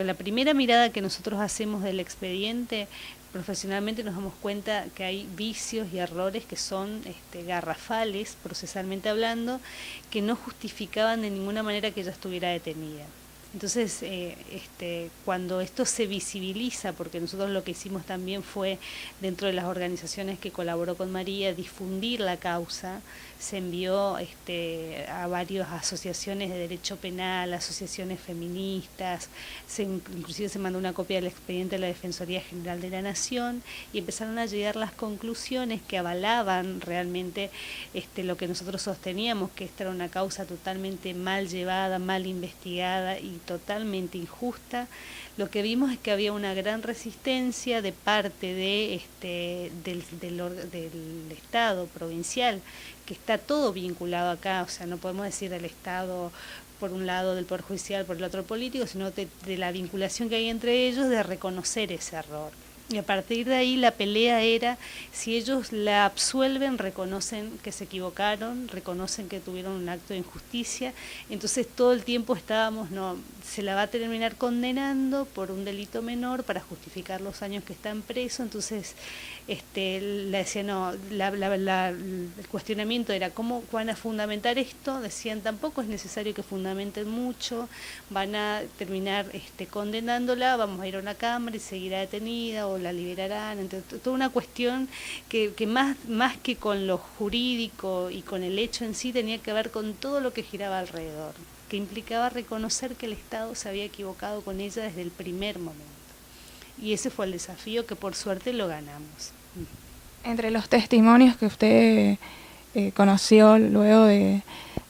La primera mirada que nosotros hacemos del expediente, profesionalmente nos damos cuenta que hay vicios y errores que son garrafales, procesalmente hablando, que no justificaban de ninguna manera que ella estuviera detenida. Entonces, cuando esto se visibiliza, porque nosotros lo que hicimos también fue, dentro de las organizaciones que colaboró con María, difundir la causa, se envió a varias asociaciones de derecho penal, asociaciones feministas, inclusive se mandó una copia del expediente a la Defensoría General de la Nación y empezaron a llegar las conclusiones que avalaban realmente lo que nosotros sosteníamos, que esta era una causa totalmente mal llevada, mal investigada y totalmente injusta. Lo que vimos es que había una gran resistencia de parte del Estado provincial, que está todo vinculado acá, o sea, no podemos decir del Estado por un lado del Poder Judicial, por el otro político, sino de la vinculación que hay entre ellos de reconocer ese error. Y a partir de ahí la pelea era, si ellos la absuelven, reconocen que se equivocaron, reconocen que tuvieron un acto de injusticia, entonces todo el tiempo estábamos, no, se la va a terminar condenando por un delito menor para justificar los años que están presos, entonces la decía, no, el cuestionamiento era, ¿cómo van a fundamentar esto? Decían, tampoco es necesario que fundamenten mucho, van a terminar condenándola, vamos a ir a una cámara y seguirá detenida o la liberarán, entonces toda una cuestión que más que con lo jurídico y con el hecho en sí tenía que ver con todo lo que giraba alrededor, que implicaba reconocer que el Estado se había equivocado con ella desde el primer momento. Y ese fue el desafío que por suerte lo ganamos. Entre los testimonios que usted conoció luego de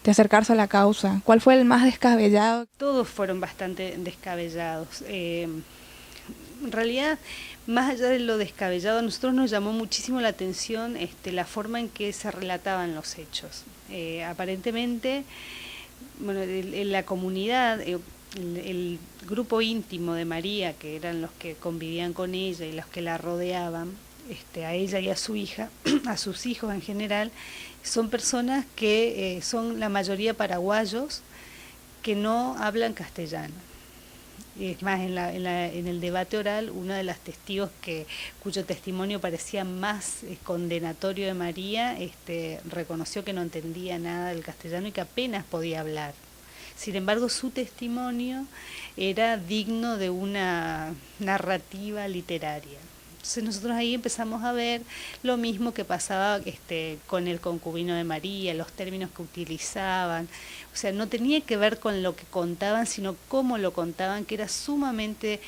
acercarse a la causa, ¿cuál fue el más descabellado? Todos fueron bastante descabellados. En realidad, más allá de lo descabellado, a nosotros nos llamó muchísimo la atención la forma en que se relataban los hechos. Aparentemente, bueno, en la comunidad, el grupo íntimo de María, que eran los que convivían con ella y los que la rodeaban, a ella y a su hija, a sus hijos en general, son personas que son la mayoría paraguayos que no hablan castellano. Es más, en el debate oral, una de las testigos cuyo testimonio parecía más condenatorio de María, reconoció que no entendía nada del castellano y que apenas podía hablar. Sin embargo, su testimonio era digno de una narrativa literaria. Entonces nosotros ahí empezamos a ver lo mismo que pasaba con el concubino de María, los términos que utilizaban. O sea, no tenía que ver con lo que contaban, sino cómo lo contaban, que era sumamente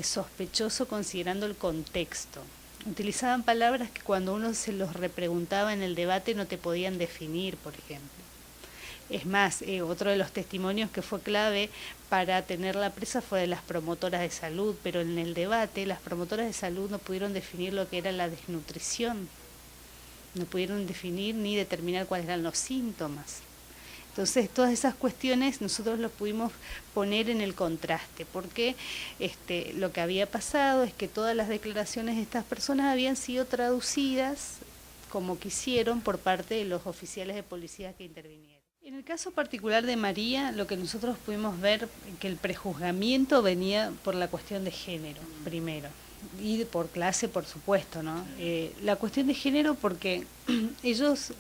sospechoso considerando el contexto. Utilizaban palabras que cuando uno se los repreguntaba en el debate no te podían definir, por ejemplo. Es más, otro de los testimonios que fue clave para tenerla presa fue de las promotoras de salud, pero en el debate las promotoras de salud no pudieron definir lo que era la desnutrición, no pudieron definir ni determinar cuáles eran los síntomas. Entonces, todas esas cuestiones nosotros los pudimos poner en el contraste, porque lo que había pasado es que todas las declaraciones de estas personas habían sido traducidas como quisieron por parte de los oficiales de policía que intervinieron. En el caso particular de María, lo que nosotros pudimos ver que el prejuzgamiento venía por la cuestión de género, primero, y por clase, por supuesto, ¿no? La cuestión de género porque ellos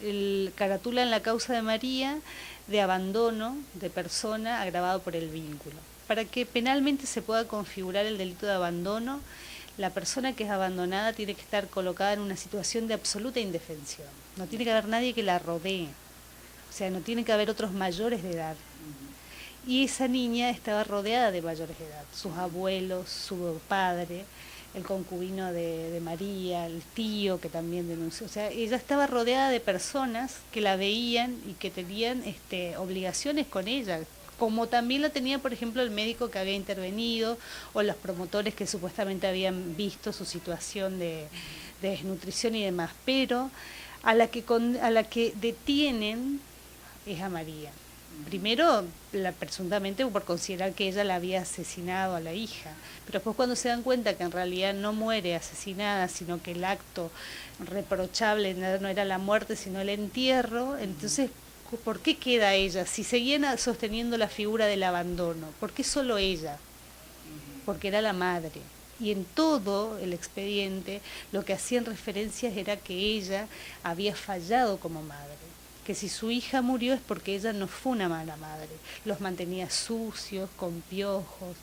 caratulan la causa de María de abandono de persona agravado por el vínculo. Para que penalmente se pueda configurar el delito de abandono, la persona que es abandonada tiene que estar colocada en una situación de absoluta indefensión. No tiene que haber nadie que la rodee. O sea, no tiene que haber otros mayores de edad. Y esa niña estaba rodeada de mayores de edad, sus abuelos, su padre, el concubino de María, el tío que también denunció. O sea, ella estaba rodeada de personas que la veían y que tenían obligaciones con ella, como también la tenía, por ejemplo, el médico que había intervenido o los promotores que supuestamente habían visto su situación de desnutrición y demás. Pero a la que detienen es a María. Primero, presuntamente por considerar que ella la había asesinado a la hija, pero después cuando se dan cuenta que en realidad no muere asesinada, sino que el acto reprochable no era la muerte, sino el entierro, entonces, ¿por qué queda ella? Si seguían sosteniendo la figura del abandono, ¿por qué solo ella? porque era la madre. Y en todo el expediente lo que hacían referencias era que ella había fallado como madre, que si su hija murió es porque ella no fue una mala madre, los mantenía sucios, con piojos,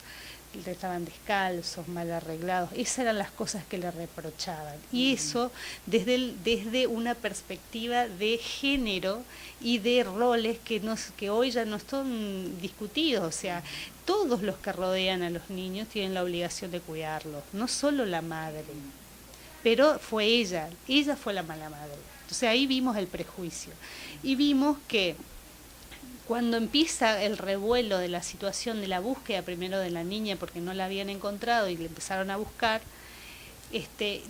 estaban descalzos, mal arreglados, esas eran las cosas que le reprochaban. Y eso desde una perspectiva de género y de roles que hoy ya no están discutidos, o sea, todos los que rodean a los niños tienen la obligación de cuidarlos, no solo la madre, pero fue ella fue la mala madre. Entonces ahí vimos el prejuicio y vimos que cuando empieza el revuelo de la situación de la búsqueda primero de la niña porque no la habían encontrado y le empezaron a buscar,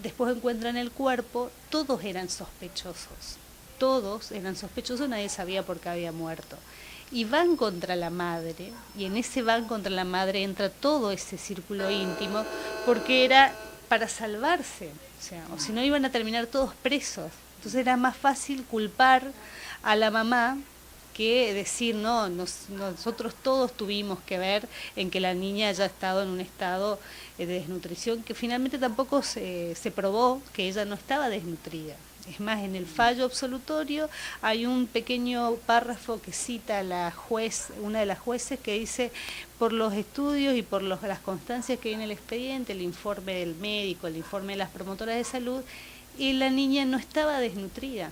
después encuentran el cuerpo, todos eran sospechosos, nadie sabía por qué había muerto. Y van contra la madre, y en ese van contra la madre entra todo ese círculo íntimo, porque era para salvarse, o si no iban a terminar todos presos. Entonces era más fácil culpar a la mamá que decir, no, nosotros todos tuvimos que ver en que la niña haya estado en un estado de desnutrición, que finalmente tampoco se probó que ella no estaba desnutrida. Es más, en el fallo absolutorio hay un pequeño párrafo que cita a una de las jueces que dice, por los estudios y por las constancias que hay en el expediente, el informe del médico, el informe de las promotoras de salud, y la niña no estaba desnutrida.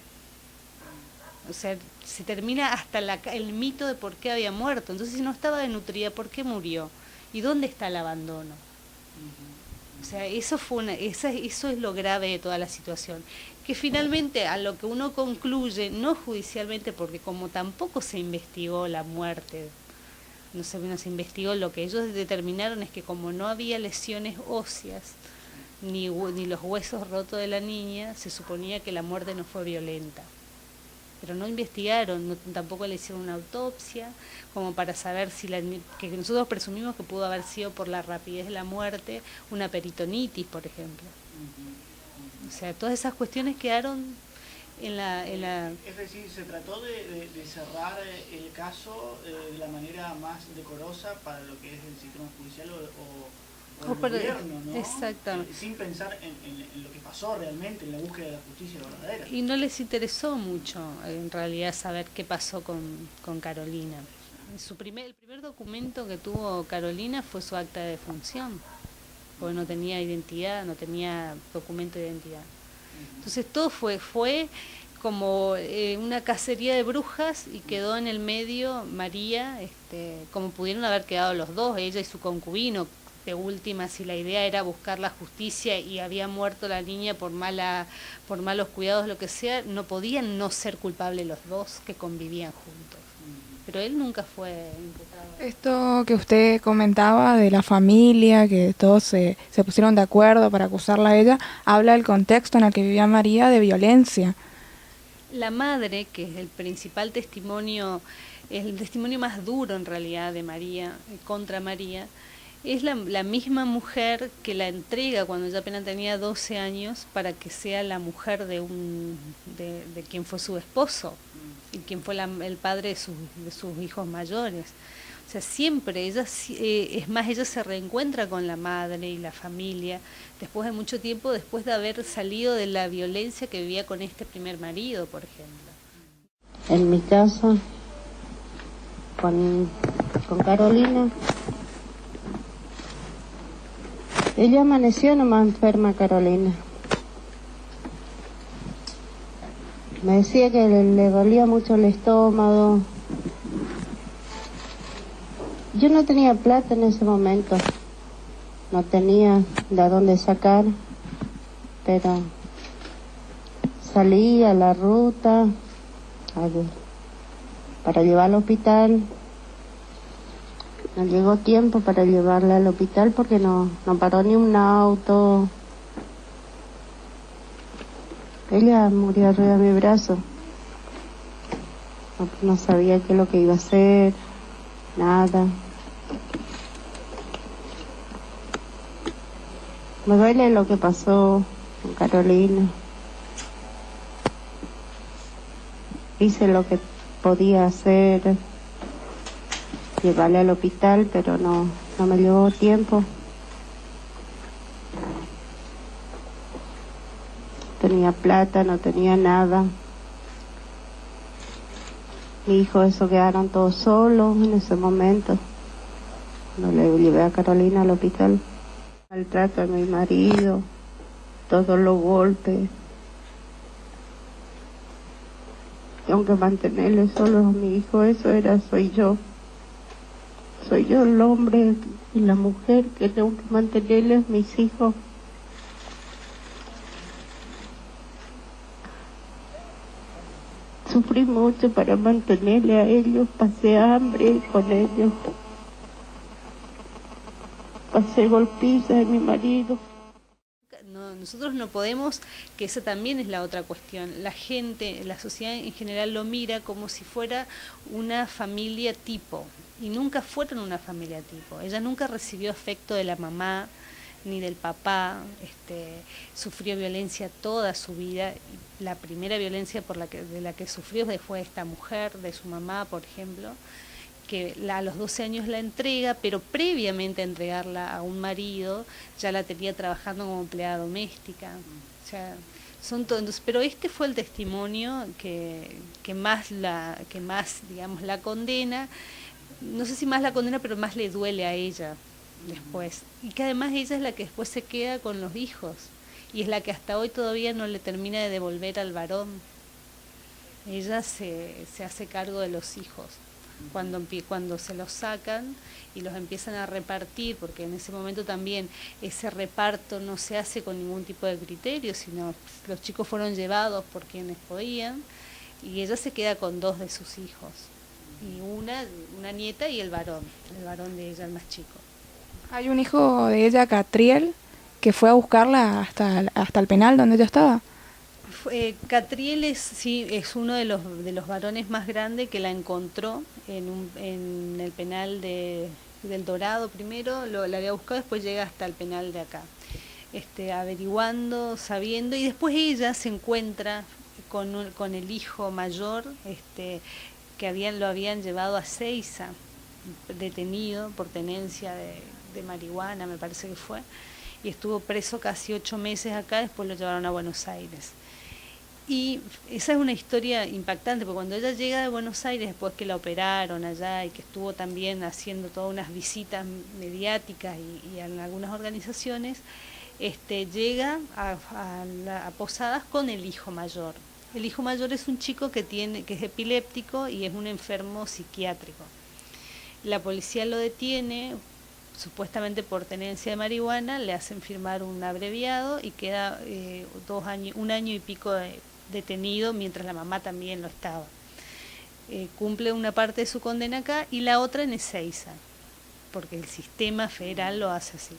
O sea, se termina hasta el mito de por qué había muerto. Entonces, si no estaba desnutrida, ¿por qué murió? ¿Y dónde está el abandono? O sea, eso es lo grave de toda la situación. Que finalmente a lo que uno concluye, no judicialmente, porque como tampoco se investigó la muerte, no se investigó, lo que ellos determinaron es que como no había lesiones óseas, ni los huesos rotos de la niña, se suponía que la muerte no fue violenta. Pero no investigaron, tampoco le hicieron una autopsia, como para saber si que nosotros presumimos que pudo haber sido por la rapidez de la muerte, una peritonitis, por ejemplo. O sea, todas esas cuestiones quedaron en la... Es decir, ¿se trató de cerrar el caso de la manera más decorosa para lo que es el sistema judicial o el gobierno, ¿no? Exactamente. Sin pensar en lo que pasó realmente, en la búsqueda de la justicia verdadera. Y no les interesó mucho, en realidad, saber qué pasó con Carolina. El primer documento que tuvo Carolina fue su acta de defunción, porque no tenía identidad, no tenía documento de identidad. Entonces todo fue como una cacería de brujas y quedó en el medio María, como pudieron haber quedado los dos, ella y su concubino. De última, si la idea era buscar la justicia y había muerto la niña por malos cuidados, lo que sea, no podían no ser culpables los dos que convivían juntos. Pero él nunca fue imputado. Esto que usted comentaba de la familia, que todos se pusieron de acuerdo para acusarla a ella, habla del contexto en el que vivía María de violencia. La madre, que es el principal testimonio, es el testimonio más duro en realidad de María, contra María, es la misma mujer que la entrega cuando ella apenas tenía 12 años para que sea la mujer de quien fue su esposo y quien fue el padre de sus hijos mayores. O sea, siempre ella, es más, ella se reencuentra con la madre y la familia después de mucho tiempo, después de haber salido de la violencia que vivía con este primer marido, por ejemplo. En mi caso, con Carolina, ella amaneció nomás enferma, Carolina. Me decía que le dolía mucho el estómago. Yo no tenía plata en ese momento, no tenía de dónde sacar, pero salí a la ruta para llevarla al hospital. No llegó tiempo para llevarla al hospital porque no paró ni un auto. Ella murió arriba de mi brazo. No sabía qué es lo que iba a hacer, nada. Me duele lo que pasó con Carolina. Hice lo que podía hacer, llevarle al hospital, pero no me llevó tiempo. tenía plata, no tenía nada. Mi hijo, eso quedaron todos solos en ese momento. No le llevé a Carolina al hospital. Maltrato a mi marido, todos los golpes. Tengo que mantenerle solo a mi hijo, eso era, soy yo. Soy yo el hombre y la mujer que tengo que mantenerle a mis hijos. Sufrí mucho para mantenerle a ellos, pasé hambre con ellos. Pasé golpizas de mi marido. No, nosotros no podemos, que esa también es la otra cuestión. La gente, la sociedad en general lo mira como si fuera una familia tipo, y nunca fueron una familia tipo. Ella nunca recibió afecto de la mamá ni del papá, sufrió violencia toda su vida. La primera violencia de la que sufrió fue esta mujer, de su mamá, por ejemplo, que a los 12 años la entrega, pero previamente a entregarla a un marido, ya la tenía trabajando como empleada doméstica. O sea, son todos, pero este fue el testimonio que más digamos, la condena. No sé si más la condena, pero más le duele a ella después. Y que además ella es la que después se queda con los hijos, y es la que hasta hoy todavía no le termina de devolver al varón. Ella se hace cargo de los hijos. Cuando se los sacan y los empiezan a repartir, porque en ese momento también ese reparto no se hace con ningún tipo de criterio, sino los chicos fueron llevados por quienes podían, y ella se queda con 2 de sus hijos, y una nieta y el varón de ella, el más chico. Hay un hijo de ella, Catriel, que fue a buscarla hasta el penal donde ella estaba. Catriel es uno de los varones más grandes que la encontró en el penal del Dorado primero, la había buscado, después llega hasta el penal de acá, averiguando, sabiendo, y después ella se encuentra con el hijo mayor, que lo habían llevado a Seiza, detenido por tenencia de marihuana, me parece que fue, y estuvo preso casi 8 meses acá, después lo llevaron a Buenos Aires. Y esa es una historia impactante, porque cuando ella llega de Buenos Aires, después que la operaron allá y que estuvo también haciendo todas unas visitas mediáticas y en algunas organizaciones, llega a Posadas con el hijo mayor. El hijo mayor es un chico que es epiléptico y es un enfermo psiquiátrico. La policía lo detiene, supuestamente por tenencia de marihuana, le hacen firmar un abreviado y queda 1 año y pico detenido, mientras la mamá también lo estaba. Cumple una parte de su condena acá y la otra en Ezeiza, porque el sistema federal lo hace así.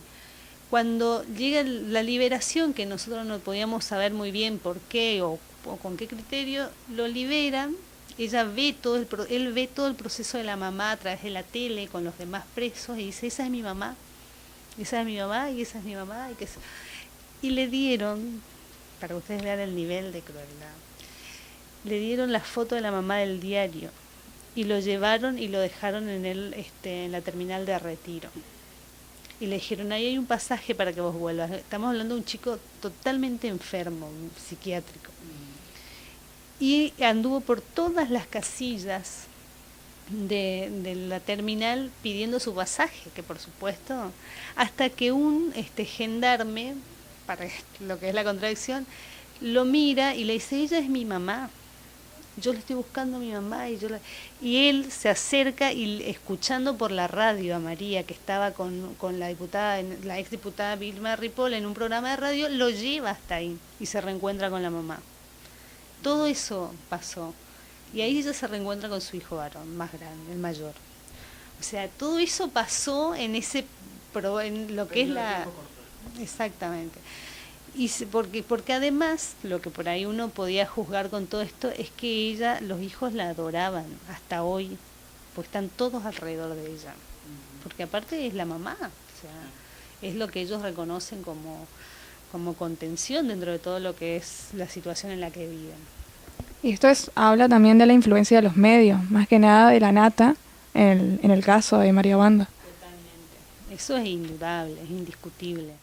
Cuando llega la liberación, que nosotros no podíamos saber muy bien por qué o con qué criterio, lo liberan. Él ve todo el proceso de la mamá a través de la tele con los demás presos y dice, esa es mi mamá, y esa es mi mamá, y le dieron, para que ustedes vean el nivel de crueldad, le dieron la foto de la mamá del diario y lo llevaron y lo dejaron en la terminal de Retiro. Y le dijeron, ahí hay un pasaje para que vos vuelvas. Estamos hablando de un chico totalmente enfermo, psiquiátrico. Y anduvo por todas las casillas de la terminal pidiendo su pasaje, que por supuesto, hasta que un gendarme, para lo que es la contradicción, lo mira y le dice, ella es mi mamá, yo le estoy buscando a mi mamá, y él se acerca y escuchando por la radio a María, que estaba con la exdiputada Vilma Ripoll en un programa de radio, lo lleva hasta ahí y se reencuentra con la mamá. Todo eso pasó. Y ahí ella se reencuentra con su hijo varón, más grande, el mayor. O sea, todo eso pasó en lo que es la... Exactamente. Y porque además, lo que por ahí uno podía juzgar con todo esto, es que los hijos la adoraban hasta hoy, pues están todos alrededor de ella. Porque aparte es la mamá, o sea, es lo que ellos reconocen como contención dentro de todo lo que es la situación en la que viven. Y esto habla también de la influencia de los medios, más que nada de la nata, en el caso de María Wanda. Totalmente. Eso es indudable, es indiscutible.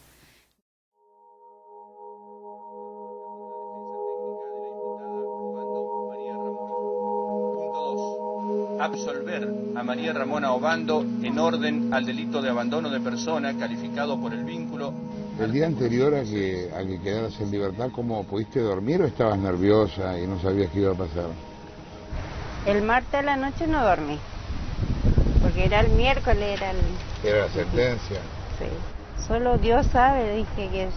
absolver a María Ramona Obando en orden al delito de abandono de persona calificado por el vínculo. El día anterior a que quedaras en libertad, ¿cómo pudiste dormir o estabas nerviosa y no sabías qué iba a pasar? El martes a la noche no dormí, porque era el miércoles, Era la sentencia. Sí. Solo Dios sabe, dije, que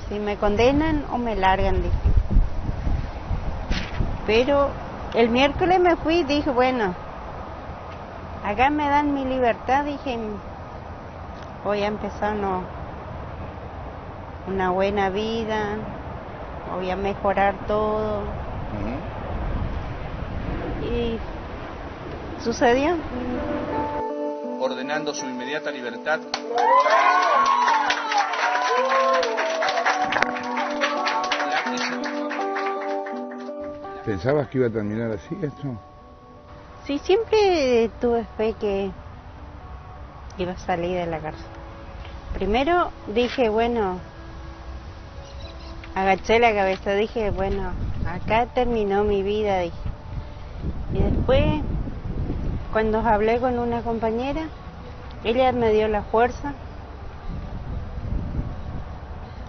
si me condenan o me largan, dije. Pero el miércoles me fui y dije, bueno, acá me dan mi libertad, dije, voy a empezar una buena vida, voy a mejorar todo. Y sucedió. Ordenando su inmediata libertad. ¿Pensabas que iba a terminar así esto? Sí, siempre tuve fe que iba a salir de la cárcel. Primero dije, bueno, agaché la cabeza, dije, bueno, acá terminó mi vida, dije. Y después, cuando hablé con una compañera, ella me dio la fuerza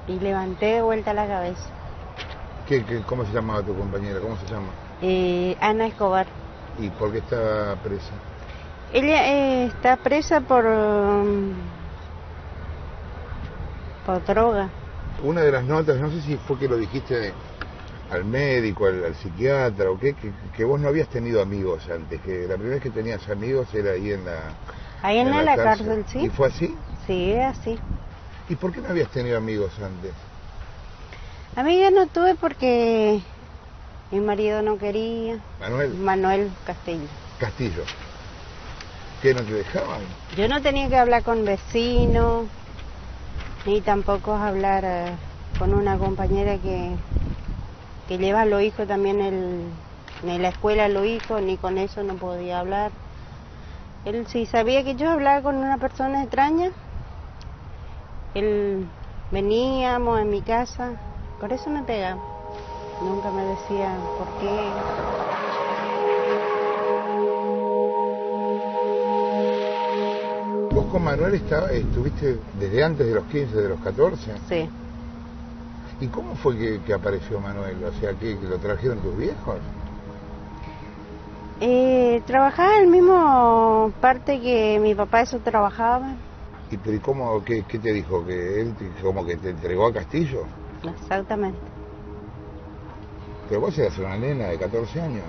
y levanté de vuelta la cabeza. ¿Cómo se llamaba tu compañera? ¿Cómo se llama? Ana Escobar. ¿Y por qué está presa? Ella está presa por droga. Una de las notas, no sé si fue que lo dijiste al médico, al psiquiatra o qué, que vos no habías tenido amigos antes, que la primera vez que tenías amigos era ahí en la... Ahí en la cárcel, sí. ¿Y fue así? Sí, así. ¿Y por qué no habías tenido amigos antes? Amiga no tuve porque mi marido no quería. ¿Manuel? Manuel Castillo. Castillo. ¿Qué, no te dejaban? Yo no tenía que hablar con vecinos, ni tampoco hablar con una compañera que lleva a los hijos también en la escuela, los hijos, ni con eso no podía hablar. Él si sabía que yo hablaba con una persona extraña, él veníamos en mi casa, por eso me pegaba. Nunca me decía por qué. ¿Vos con Manuel estuviste desde antes de los 15, de los 14? Sí. ¿Y cómo fue que apareció Manuel? O sea, ¿que lo trajeron tus viejos? Trabajaba en el mismo parte que mi papá eso trabajaba. ¿Y cómo, qué te dijo? ¿Que él como que te entregó a Castillo? Exactamente. Pero vos eras una nena de 14 años.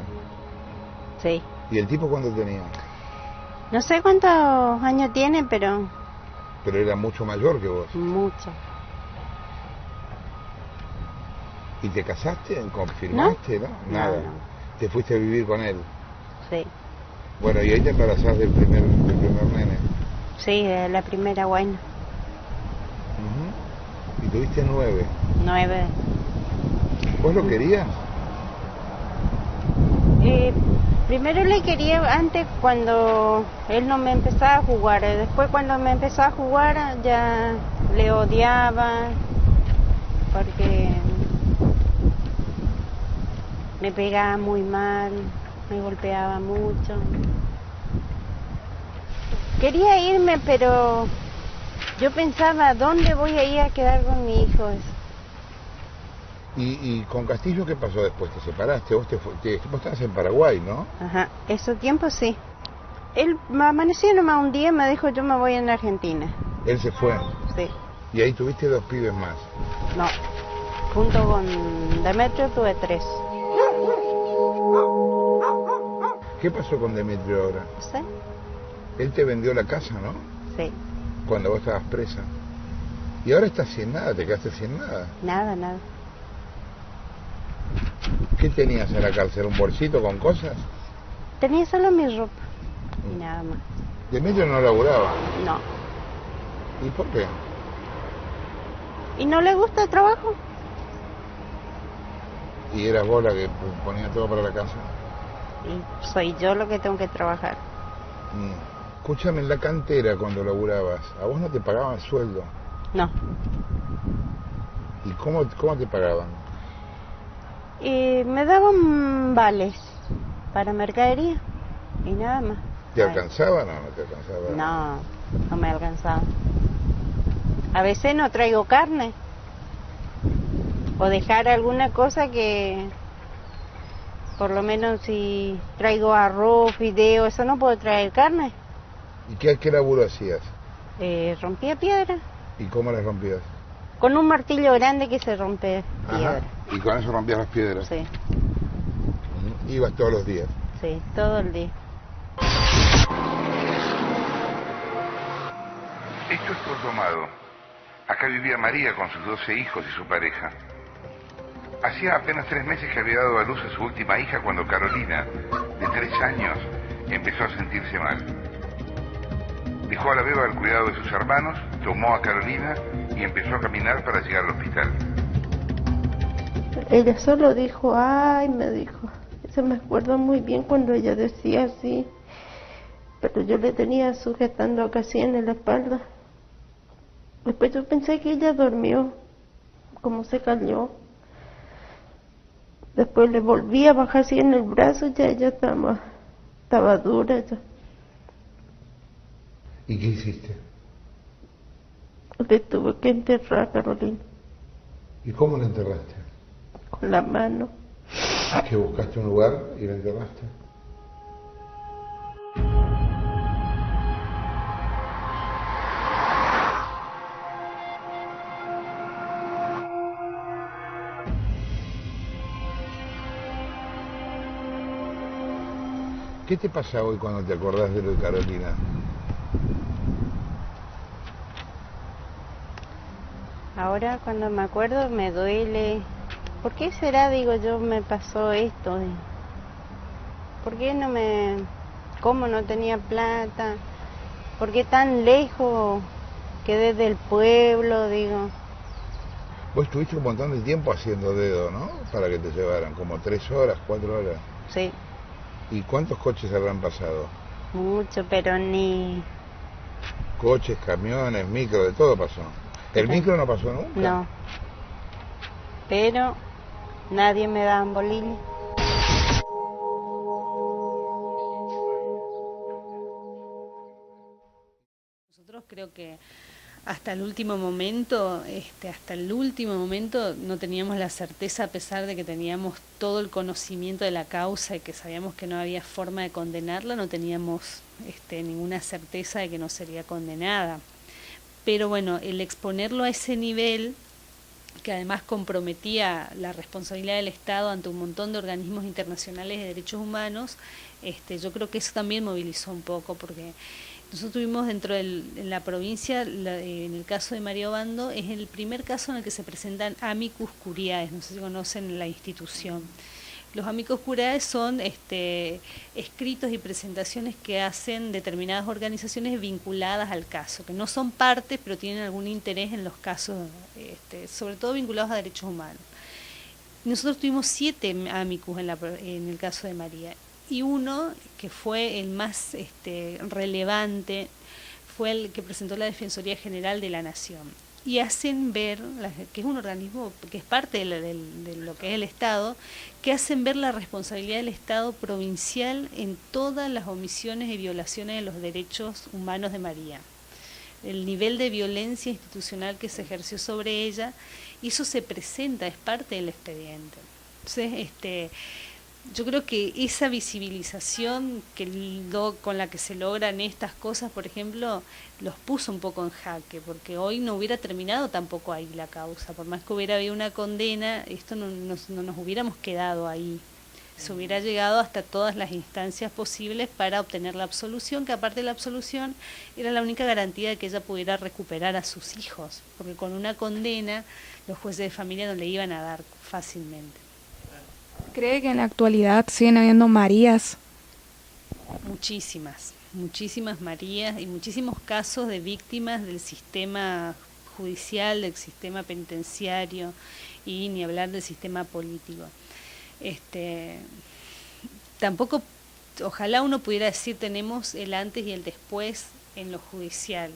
Sí. ¿Y el tipo cuánto tenía? No sé cuántos años tiene, pero... Pero era mucho mayor que vos. Mucho. ¿Y te casaste? ¿Confirmaste? ¿No? Nada. No. ¿Te fuiste a vivir con él? Sí. Bueno, y ahí te embarazás del primer nene. Sí, de la primera, bueno. ¿Y tuviste 9? 9. ¿Vos lo querías? Primero le quería antes cuando él no me empezaba a jugar. Después cuando me empezó a jugar ya le odiaba porque me pegaba muy mal, me golpeaba mucho. Quería irme, pero yo pensaba, ¿dónde voy a ir a quedar con mi hijo? ¿Y con Castillo qué pasó después? ¿Te separaste? Vos estabas en Paraguay, ¿no? Ajá, ese tiempo sí. Él me amaneció nomás un día y me dijo, yo me voy en Argentina. ¿Él se fue? Sí. ¿Y ahí tuviste 2 pibes más? No, junto con Demetrio tuve 3. ¿Qué pasó con Demetrio ahora? No sé. Él te vendió la casa, ¿no? Sí. Cuando vos estabas presa. Y ahora estás sin nada, te quedaste sin nada. Nada. ¿Qué tenías en la cárcel? ¿Un bolsito con cosas? Tenía solo mi ropa y nada más. ¿Demetrio no laburaba? No. ¿Y por qué? ¿Y no le gusta el trabajo? ¿Y eras vos la que ponía todo para la casa? Y soy yo lo que tengo que trabajar. Escúchame, en la cantera cuando laburabas, ¿a vos no te pagaban sueldo? No. ¿Y cómo te pagaban? Me daban vales para mercadería. y nada más. ¿Te alcanzaba o no te alcanzaba? No, no me alcanzaba. A veces no traigo carne. O dejar alguna cosa que, por lo menos si traigo arroz, fideo, eso no puedo traer carne. ¿Y qué laburo hacías? Rompía piedra. ¿Y cómo las rompías? Con un martillo grande que se rompe piedra. ¿Y con eso rompías las piedras? Sí. ¿Ibas todos los días? Sí, todo el día. Esto es Puerto Amado. Acá vivía María con sus 12 hijos y su pareja. Hacía apenas 3 meses que había dado a luz a su última hija cuando Carolina, de 3 años, empezó a sentirse mal. Dejó a la beba al cuidado de sus hermanos, tomó a Carolina y empezó a caminar para llegar al hospital. Ella solo dijo, ay, me dijo. Se me acuerda muy bien cuando ella decía así, pero yo le tenía sujetando casi en la espalda. Después yo pensé que ella durmió, como se cayó. Después le volví a bajar así en el brazo, ya ella estaba dura ya. ¿Y qué hiciste? Le tuve que enterrar, Carolina. ¿Y cómo la enterraste? Con la mano. ¿Que buscaste un lugar y la enterraste? ¿Qué te pasa hoy cuando te acordás de lo de Carolina? Ahora cuando me acuerdo me duele. ¿Por qué será, digo yo, me pasó esto? ¿Por qué no me... ¿Cómo no tenía plata? ¿Por qué tan lejos quedé del pueblo, digo? Vos estuviste un montón de tiempo haciendo dedo, ¿no? Para que te llevaran, como 3 horas, 4 horas. Sí. ¿Y cuántos coches habrán pasado? Mucho, pero ni... Coches, camiones, micro, de todo pasó. ¿El micro no pasó nunca? No. Pero nadie me da bolillo. Nosotros creo que hasta el último momento, no teníamos la certeza, a pesar de que teníamos todo el conocimiento de la causa y que sabíamos que no había forma de condenarla, no teníamos ninguna certeza de que no sería condenada. Pero bueno, el exponerlo a ese nivel, que además comprometía la responsabilidad del Estado ante un montón de organismos internacionales de derechos humanos, yo creo que eso también movilizó un poco, porque nosotros tuvimos en la provincia, en el caso de María Obando, es el primer caso en el que se presentan amicus curiae, no sé si conocen la institución. Los amicus curiae son escritos y presentaciones que hacen determinadas organizaciones vinculadas al caso, que no son partes, pero tienen algún interés en los casos, sobre todo vinculados a derechos humanos. Nosotros tuvimos 7 amicus en el caso de María, y uno que fue el más relevante fue el que presentó la Defensoría General de la Nación. Y hacen ver, que es un organismo que es parte de lo que es el Estado, que hacen ver la responsabilidad del Estado provincial en todas las omisiones y violaciones de los derechos humanos de María. El nivel de violencia institucional que se ejerció sobre ella, y eso se presenta, es parte del expediente. Entonces, yo creo que esa visibilización con la que se logran estas cosas, por ejemplo, los puso un poco en jaque, porque hoy no hubiera terminado tampoco ahí la causa. Por más que hubiera habido una condena, esto no nos hubiéramos quedado ahí. Se hubiera llegado hasta todas las instancias posibles para obtener la absolución, que aparte de la absolución era la única garantía de que ella pudiera recuperar a sus hijos, porque con una condena los jueces de familia no le iban a dar fácilmente. ¿Cree que en la actualidad siguen habiendo Marías? Muchísimas Marías y muchísimos casos de víctimas del sistema judicial, del sistema penitenciario y ni hablar del sistema político. Tampoco, ojalá uno pudiera decir tenemos el antes y el después en lo judicial.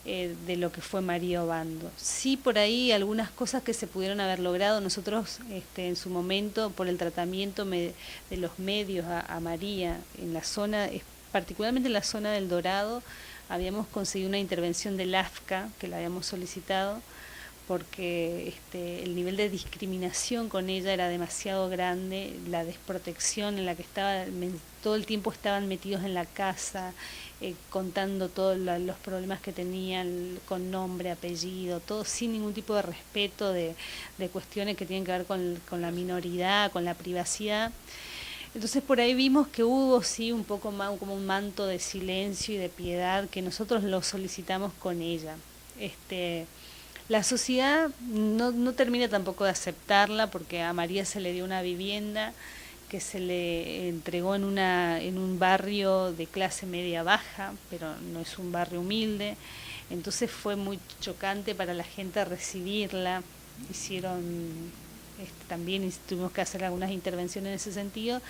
de lo que fue María Obando. Sí, por ahí algunas cosas que se pudieron haber logrado. Nosotros en su momento, por el tratamiento de los medios a María, en la zona, particularmente en la zona del Dorado, habíamos conseguido una intervención del AFCA, que la habíamos solicitado, porque el nivel de discriminación con ella era demasiado grande, la desprotección en la que estaba, todo el tiempo estaban metidos en la casa, contando todos los problemas que tenían, con nombre, apellido, todo sin ningún tipo de respeto de cuestiones que tienen que ver con la minoridad, con la privacidad. Entonces por ahí vimos que hubo sí un poco más como un manto de silencio y de piedad que nosotros lo solicitamos con ella. La sociedad no termina tampoco de aceptarla, porque a María se le dio una vivienda que se le entregó en un barrio de clase media baja, pero no es un barrio humilde. Entonces fue muy chocante para la gente recibirla. También tuvimos que hacer algunas intervenciones en ese sentido,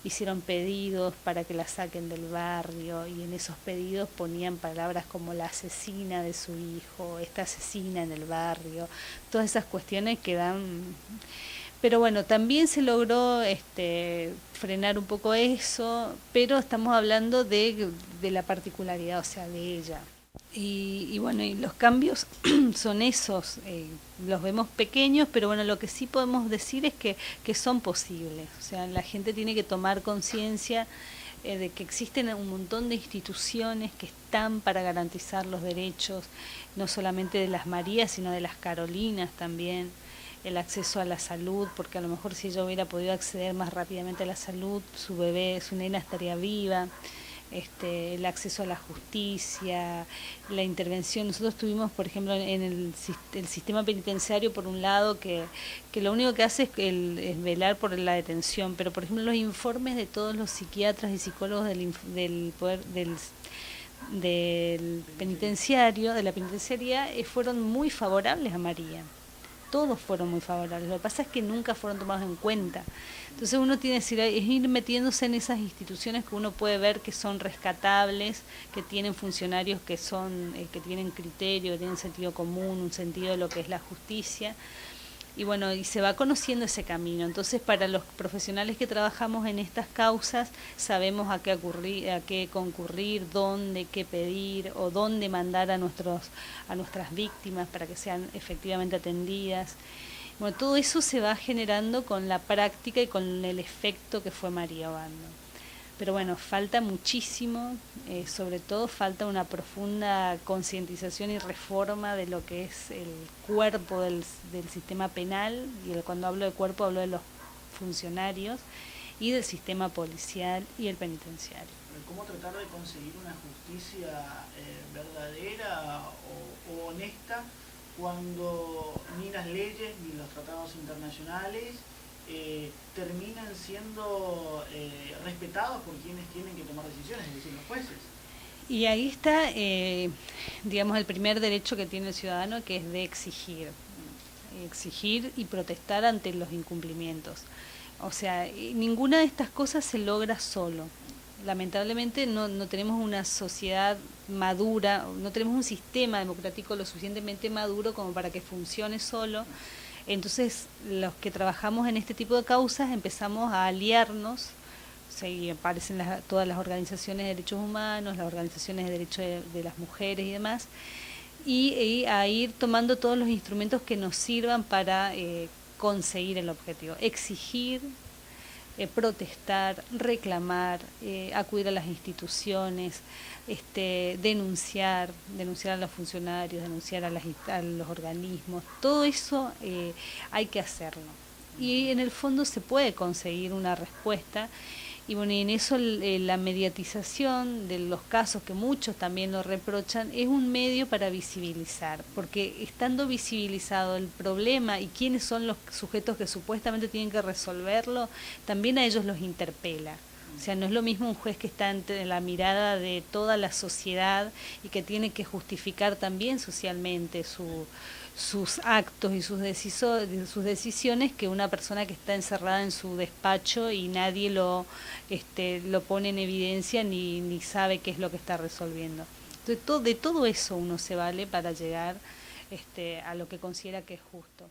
hicieron pedidos para que la saquen del barrio, y en esos pedidos ponían palabras como la asesina de su hijo, esta asesina en el barrio, todas esas cuestiones que dan. Pero bueno, también se logró frenar un poco eso, pero estamos hablando de la particularidad, o sea, de ella. Y bueno, y los cambios son esos, los vemos pequeños, pero bueno, lo que sí podemos decir es que son posibles. O sea, la gente tiene que tomar conciencia de que existen un montón de instituciones que están para garantizar los derechos, no solamente de las Marías, sino de las Carolinas también, el acceso a la salud, porque a lo mejor si ella hubiera podido acceder más rápidamente a la salud, su bebé, su nena estaría viva. El acceso a la justicia, la intervención. Nosotros tuvimos, por ejemplo, en el sistema penitenciario, por un lado, que lo único que hace es velar por la detención, pero por ejemplo los informes de todos los psiquiatras y psicólogos del penitenciario, de la penitenciaría, fueron muy favorables a María. Todos fueron muy favorables. Lo que pasa es que nunca fueron tomados en cuenta. Entonces uno tiene que ir metiéndose en esas instituciones que uno puede ver que son rescatables, que tienen funcionarios que tienen criterio, que tienen sentido común, un sentido de lo que es la justicia. Y bueno, y se va conociendo ese camino. Entonces, para los profesionales que trabajamos en estas causas, sabemos a qué concurrir, dónde, qué pedir, o dónde mandar a nuestras víctimas para que sean efectivamente atendidas. Bueno, todo eso se va generando con la práctica y con el efecto que fue María Obando. Pero bueno, falta muchísimo, sobre todo falta una profunda concientización y reforma de lo que es el cuerpo del sistema penal, y cuando hablo de cuerpo hablo de los funcionarios, y del sistema policial y el penitenciario. ¿Cómo tratar de conseguir una justicia verdadera o honesta cuando ni las leyes ni los tratados internacionales terminan siendo respetados por quienes tienen que tomar decisiones, es decir, los jueces? Y ahí está, digamos, el primer derecho que tiene el ciudadano, que es de exigir y protestar ante los incumplimientos. O sea, ninguna de estas cosas se logra solo. Lamentablemente no tenemos una sociedad madura, no tenemos un sistema democrático lo suficientemente maduro como para que funcione solo. Entonces, los que trabajamos en este tipo de causas empezamos a aliarnos, y aparecen todas las organizaciones de derechos humanos, las organizaciones de derechos de las mujeres y demás, y a ir tomando todos los instrumentos que nos sirvan para conseguir el objetivo: exigir, protestar, reclamar, acudir a las instituciones, denunciar a los funcionarios, denunciar a los organismos. Todo eso hay que hacerlo, y en el fondo se puede conseguir una respuesta. Y bueno, y en eso la mediatización de los casos, que muchos también lo reprochan, es un medio para visibilizar, porque estando visibilizado el problema y quiénes son los sujetos que supuestamente tienen que resolverlo, también a ellos los interpela. O sea, no es lo mismo un juez que está ante la mirada de toda la sociedad y que tiene que justificar también socialmente sus actos y sus decisiones, que una persona que está encerrada en su despacho y nadie lo pone en evidencia ni sabe qué es lo que está resolviendo. De todo eso uno se vale para llegar a lo que considera que es justo.